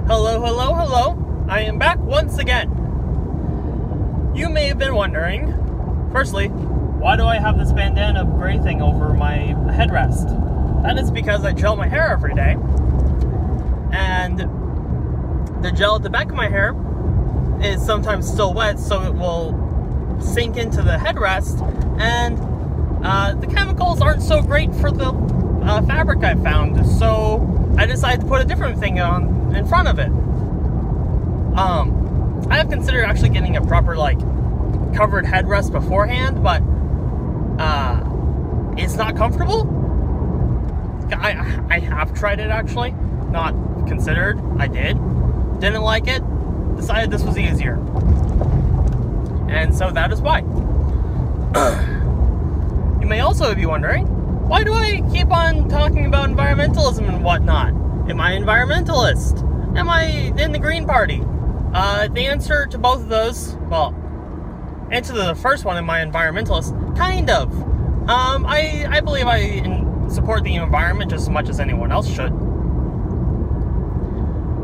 Hello, hello, hello. I am back once again. You may have been wondering, firstly, why do I have this bandana gray thing over my headrest? That is because I gel my hair every day, and the gel at the back of my hair is sometimes still wet, so it will sink into the headrest, and the chemicals aren't so great for the fabric I found, so I decided to put a different thing on in front of it. I have considered actually getting a proper, covered headrest beforehand, but it's not comfortable. I have tried it, actually. Not considered. I did. Didn't like it. Decided this was easier. And so that is why. You may also be wondering, why do I keep on talking about environmentalism and whatnot? Am I an environmentalist? Am I in the Green Party? The answer to both of those, answer to the first one, am I an environmentalist? Kind of. I believe I support the environment just as much as anyone else should.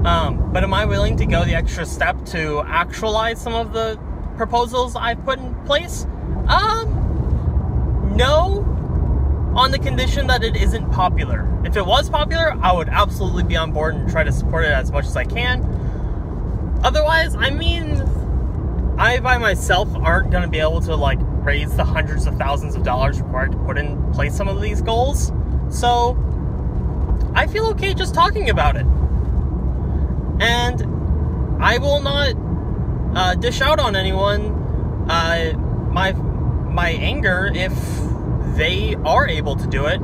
But am I willing to go the extra step to actualize some of the proposals I've put in place? No. On the condition that it isn't popular. If it was popular, I would absolutely be on board and try to support it as much as I can. Otherwise, I by myself aren't going to be able to, raise the hundreds of thousands of dollars required to put in place some of these goals. So, I feel okay just talking about it. And I will not dish out on anyone my anger if they are able to do it,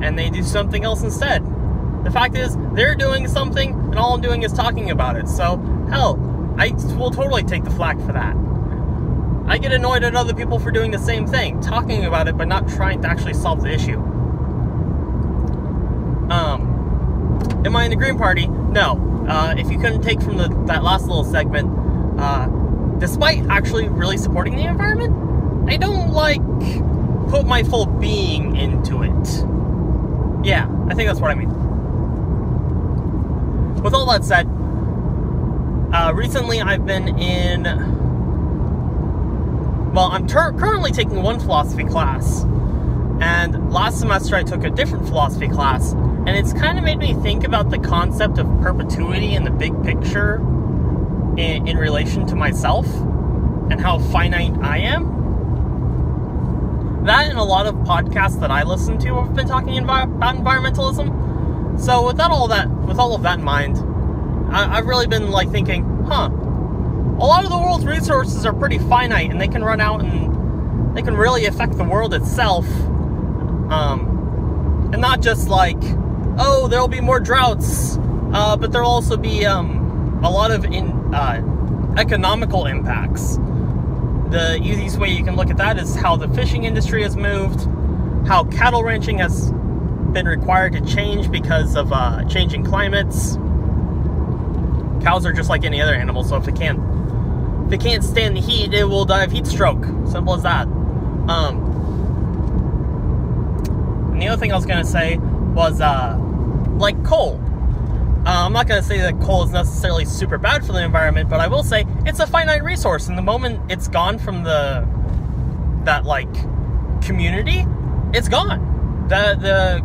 and they do something else instead. The fact is, they're doing something, and all I'm doing is talking about it. So, hell, I will totally take the flack for that. I get annoyed at other people for doing the same thing, talking about it, but not trying to actually solve the issue. Am I in the Green Party? No. If you couldn't take from that last little segment, despite actually really supporting the environment, I don't, put my full being into it. Yeah, I think that's what I mean. With all that said, recently I've been I'm currently taking one philosophy class, and last semester I took a different philosophy class, and it's kind of made me think about the concept of perpetuity in the big picture in relation to myself, and how finite I am. That and a lot of podcasts that I listen to have been talking about environmentalism. So with all of that in mind, I've really been thinking, a lot of the world's resources are pretty finite, and they can run out, and they can really affect the world itself. And not just there'll be more droughts, but there'll also be a lot of economical impacts. The easiest way you can look at that is how the fishing industry has moved, how cattle ranching has been required to change because of changing climates. Cows are just like any other animal, so if it can't stand the heat, it will die of heat stroke. Simple as that. And the other thing I was going to say was, coal. I'm not going to say that coal is necessarily super bad for the environment, but I will say it's a finite resource, and the moment it's gone from that community, it's gone. The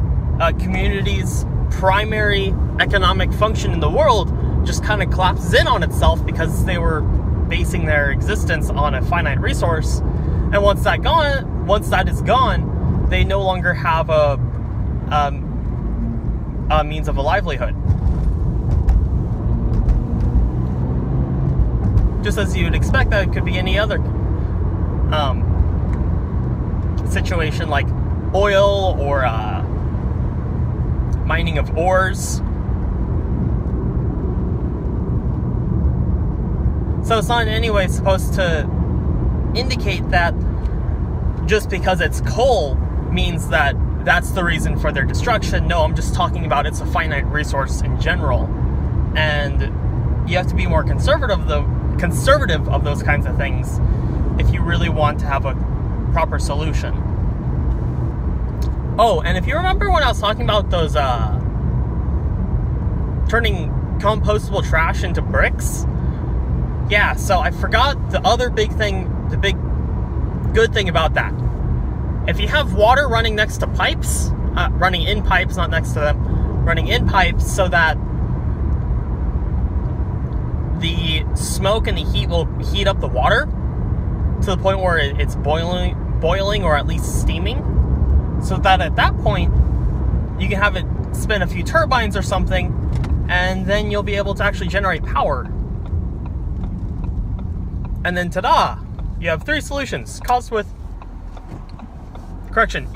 community's primary economic function in the world just kind of collapses in on itself because they were basing their existence on a finite resource, and once that is gone, they no longer have a means of a livelihood. Just as you would expect, that it could be any other situation like oil or mining of ores. So it's not in any way supposed to indicate that just because it's coal means that that's the reason for their destruction. No, I'm just talking about it's a finite resource in general. And you have to be more conservative of those kinds of things if you really want to have a proper solution. Oh, and if you remember when I was talking about those turning compostable trash into bricks. Yeah, so I forgot the other big thing, the big good thing about that. If you have water running next to pipes, running in pipes, not next to them, running in pipes, so that the smoke and the heat will heat up the water to the point where it's boiling or at least steaming, so that at that point you can have it spin a few turbines or something, and then you'll be able to actually generate power. And then ta-da! You have 3 solutions. You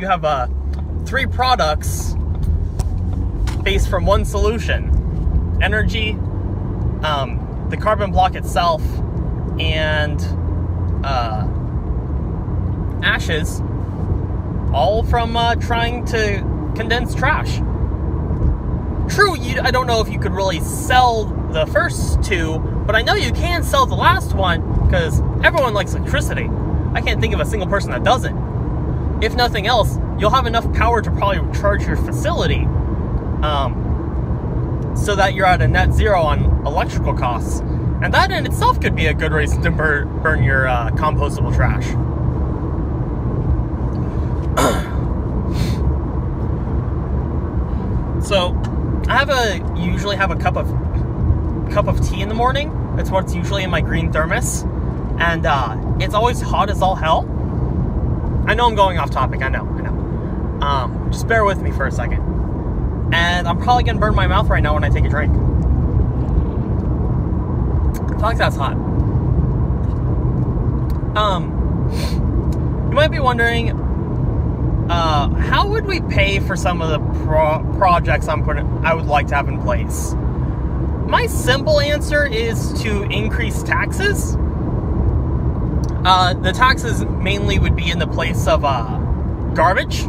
have 3 products based from one solution. Energy, the carbon block itself, and ashes, all from trying to condense trash. True, I don't know if you could really sell the first 2, but I know you can sell the last one, because everyone likes electricity. I can't think of a single person that doesn't. If nothing else, you'll have enough power to probably charge your facility, so that you're at a net zero on electrical costs. And that in itself could be a good reason to burn your compostable trash. So, I usually have a cup of tea in the morning. That's what's usually in my green thermos, and it's always hot as all hell. I know I'm going off topic. I know. Just bear with me for a second. And I'm probably gonna burn my mouth right now when I take a drink. I feel like that's hot. You might be wondering, how would we pay for some of the projects I would like to have in place? My simple answer is to increase taxes. The taxes mainly would be in the place of garbage,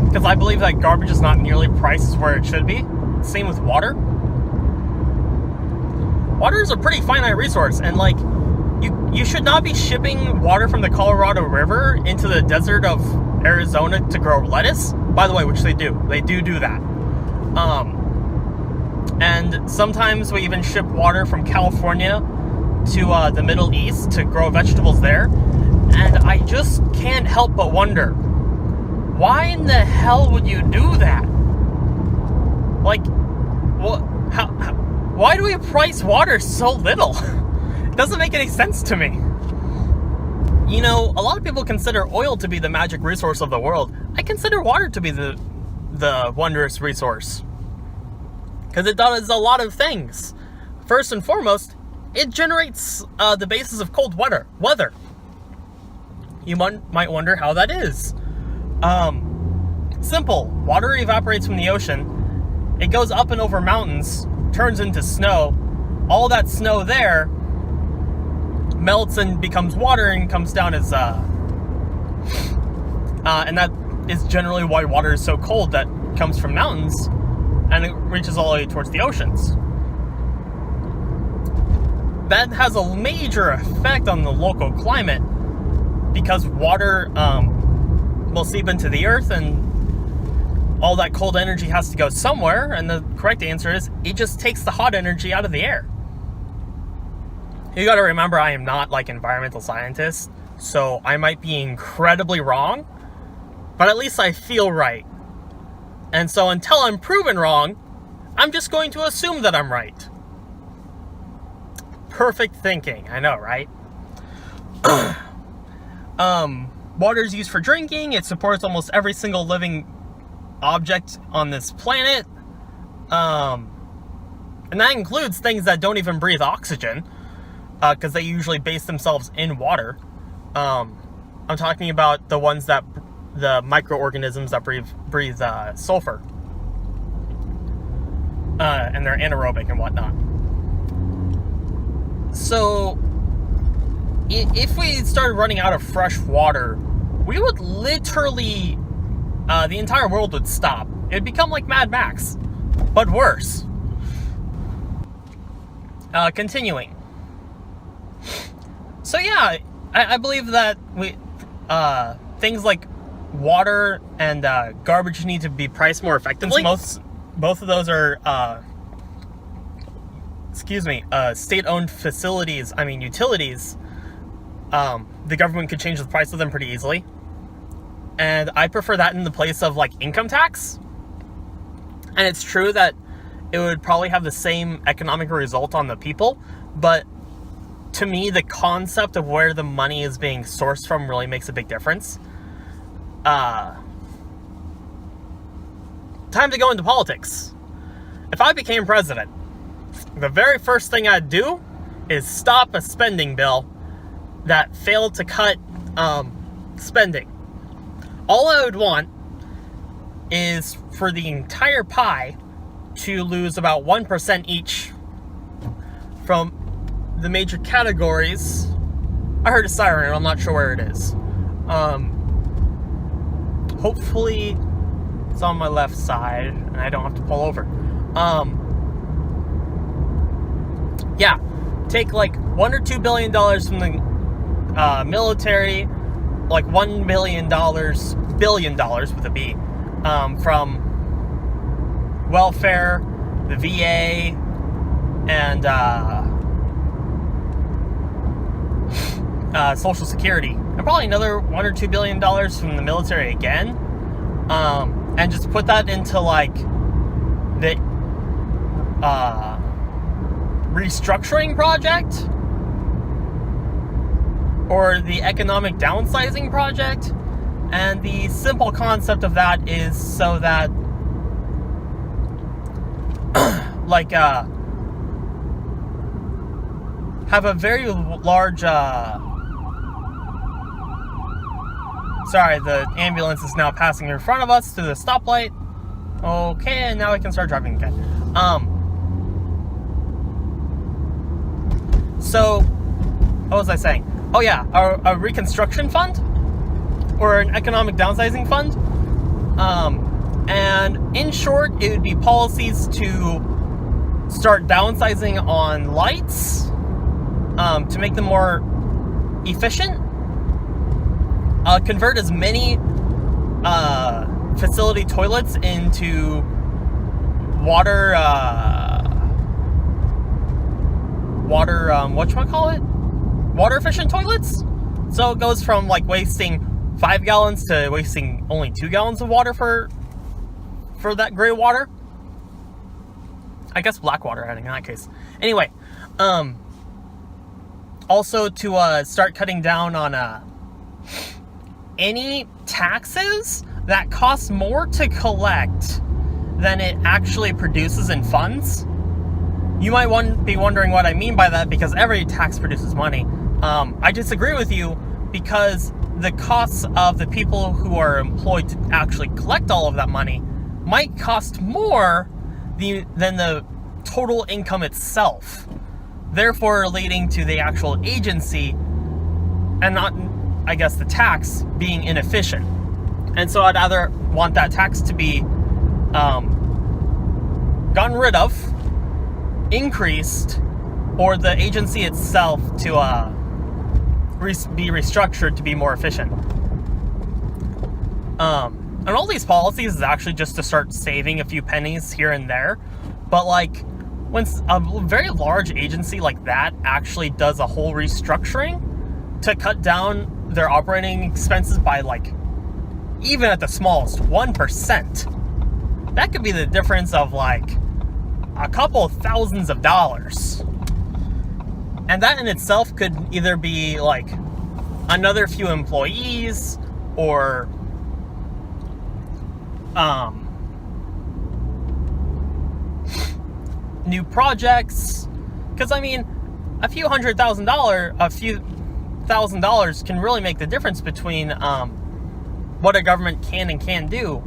because I believe that garbage is not nearly priced where it should be. Same with water. Water is a pretty finite resource, and like you should not be shipping water from the Colorado River into the desert of Arizona to grow lettuce. By the way, which they do. They do that. And sometimes we even ship water from California to the Middle East to grow vegetables there. And I just can't help but wonder, why in the hell would you do that? Like, why do we price water so little? It doesn't make any sense to me. You know, a lot of people consider oil to be the magic resource of the world. I consider water to be the wondrous resource, because it does a lot of things. First and foremost, it generates the basis of cold weather. You might wonder how that is. Simple. Water evaporates from the ocean. It goes up and over mountains, turns into snow. All that snow there melts and becomes water and comes down as and that is generally why water is so cold, that comes from mountains and it reaches all the way towards the oceans. That has a major effect on the local climate, because water will seep into the earth, and all that cold energy has to go somewhere, and the correct answer is it just takes the hot energy out of the air. You gotta remember, I am not like environmental scientist, so I might be incredibly wrong, but at least I feel right. And so until I'm proven wrong, I'm just going to assume that I'm right. Perfect thinking, I know, right? Water is used for drinking. It supports almost every single living object on this planet. And that includes things that don't even breathe oxygen, because they usually base themselves in water. I'm talking about the ones that, the microorganisms that breathe sulfur. And they're anaerobic and whatnot. So, if we started running out of fresh water, we would literally, the entire world would stop. It'd become like Mad Max, but worse. Continuing. So yeah, I believe that things like water and garbage need to be priced more effectively. Both of those are state-owned utilities, the government could change the price of them pretty easily. And I prefer that in the place of like income tax. And it's true that it would probably have the same economic result on the people, but to me, the concept of where the money is being sourced from really makes a big difference. Time to go into politics. If I became president, the very first thing I'd do is stop a spending bill that failed to cut spending. All I would want is for the entire pie to lose about 1% each from the major categories. I heard a siren, I'm not sure where it is. Hopefully it's on my left side and I don't have to pull over. Take like $1 or $2 billion from the military, like $1 billion with a B, from welfare, the VA, and Social Security, and probably another $1 or $2 billion from the military again, and just put that into like the restructuring project or the economic downsizing project. And the simple concept of that is so that have a very large sorry, the ambulance is now passing in front of us through the stoplight. Okay, and now I can start driving again. So what was I saying? Oh yeah, a reconstruction fund or an economic downsizing fund. And in short, it would be policies to start downsizing on lights, to make them more efficient. Convert as many facility toilets into water efficient toilets. So it goes from like wasting 5 gallons to wasting only 2 gallons of water for that gray water. I guess black water in that case. Anyway, also to start cutting down on any taxes that cost more to collect than it actually produces in funds. You might be wondering what I mean by that, because every tax produces money. I disagree with you, because the costs of the people who are employed to actually collect all of that money might cost more than the total income itself, therefore leading to the actual agency and not, I guess, the tax being inefficient. And so I'd either want that tax to be gotten rid of, increased, or the agency itself to be restructured to be more efficient. And all these policies is actually just to start saving a few pennies here and there. But like, when a very large agency like that actually does a whole restructuring to cut down their operating expenses by, like, even at the smallest 1%, that could be the difference of like a couple of thousands of dollars. And that in itself could either be like another few employees or new projects. Because I mean, a few thousand dollars can really make the difference between what a government can and can't do.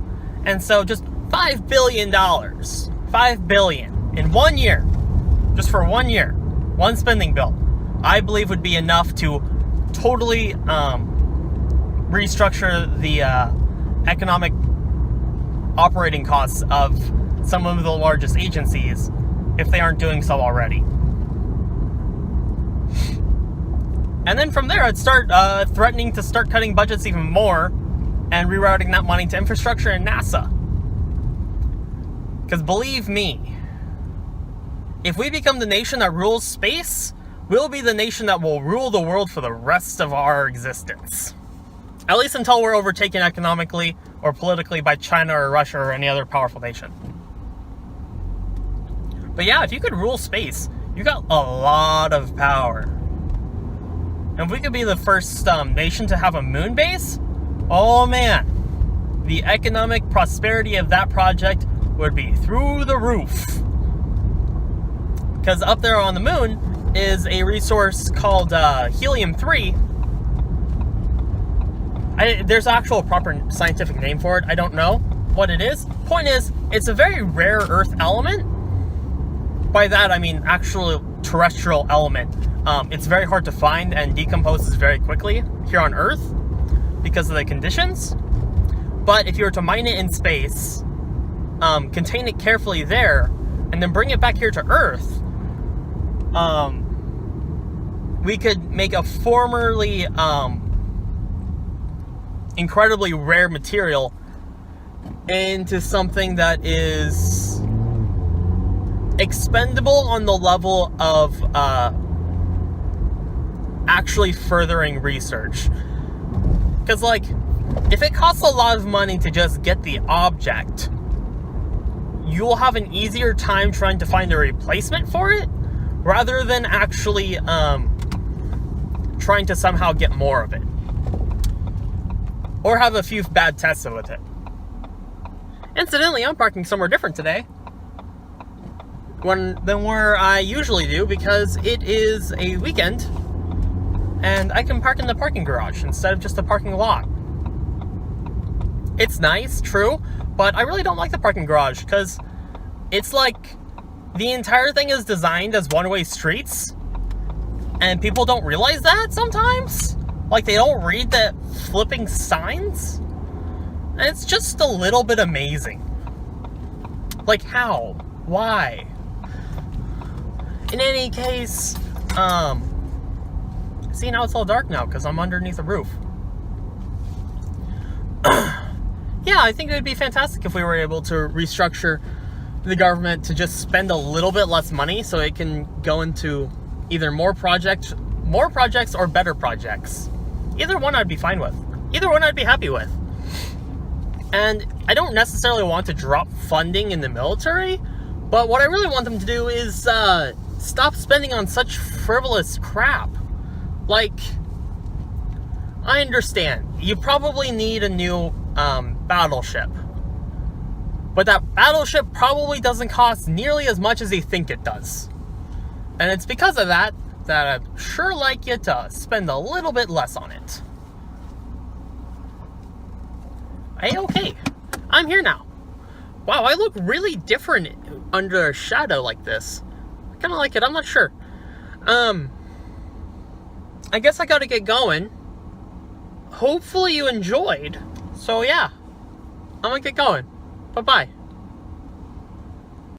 And so just $5 billion in 1 year, just for 1 year, one spending bill, I believe would be enough to totally restructure the economic operating costs of some of the largest agencies, if they aren't doing so already. And then from there, I'd start threatening to start cutting budgets even more and rerouting that money to infrastructure and NASA. Because believe me, if we become the nation that rules space, we'll be the nation that will rule the world for the rest of our existence. At least until we're overtaken economically or politically by China or Russia or any other powerful nation. But yeah, if you could rule space, you got a lot of power. And if we could be the first nation to have a moon base, oh man, the economic prosperity of that project would be through the roof. Because up there on the moon is a resource called helium-3. There's an actual proper scientific name for it. I don't know what it is. Point is, it's a very rare earth element. By that, I mean actual terrestrial element. It's very hard to find and decomposes very quickly here on Earth because of the conditions. But if you were to mine it in space, contain it carefully there, and then bring it back here to Earth, we could make a formerly incredibly rare material into something that is expendable on the level of actually furthering research. Because, like, if it costs a lot of money to just get the object, you'll have an easier time trying to find a replacement for it, rather than actually trying to somehow get more of it. Or have a few bad tests with it. Incidentally, I'm parking somewhere different today than where I usually do, because it is a weekend and I can park in the parking garage instead of just the parking lot. It's nice, true, but I really don't like the parking garage because it's like the entire thing is designed as one-way streets, and people don't realize that sometimes. Like, they don't read the flipping signs, and it's just a little bit amazing. Like, how? Why? In any case, see, now it's all dark now because I'm underneath a roof. Yeah, I think it would be fantastic if we were able to restructure the government to just spend a little bit less money so it can go into either more projects or better projects. Either one I'd be fine with. Either one I'd be happy with. And I don't necessarily want to drop funding in the military, but what I really want them to do is stop spending on such frivolous crap. Like, I understand, you probably need a new battleship. But that battleship probably doesn't cost nearly as much as you think it does. And it's because of that I'd sure like you to spend a little bit less on it. A-okay. I'm here now. Wow, I look really different under a shadow like this. I kind of like it, I'm not sure. I guess I gotta get going. Hopefully you enjoyed. So yeah, I'm gonna get going. Bye-bye.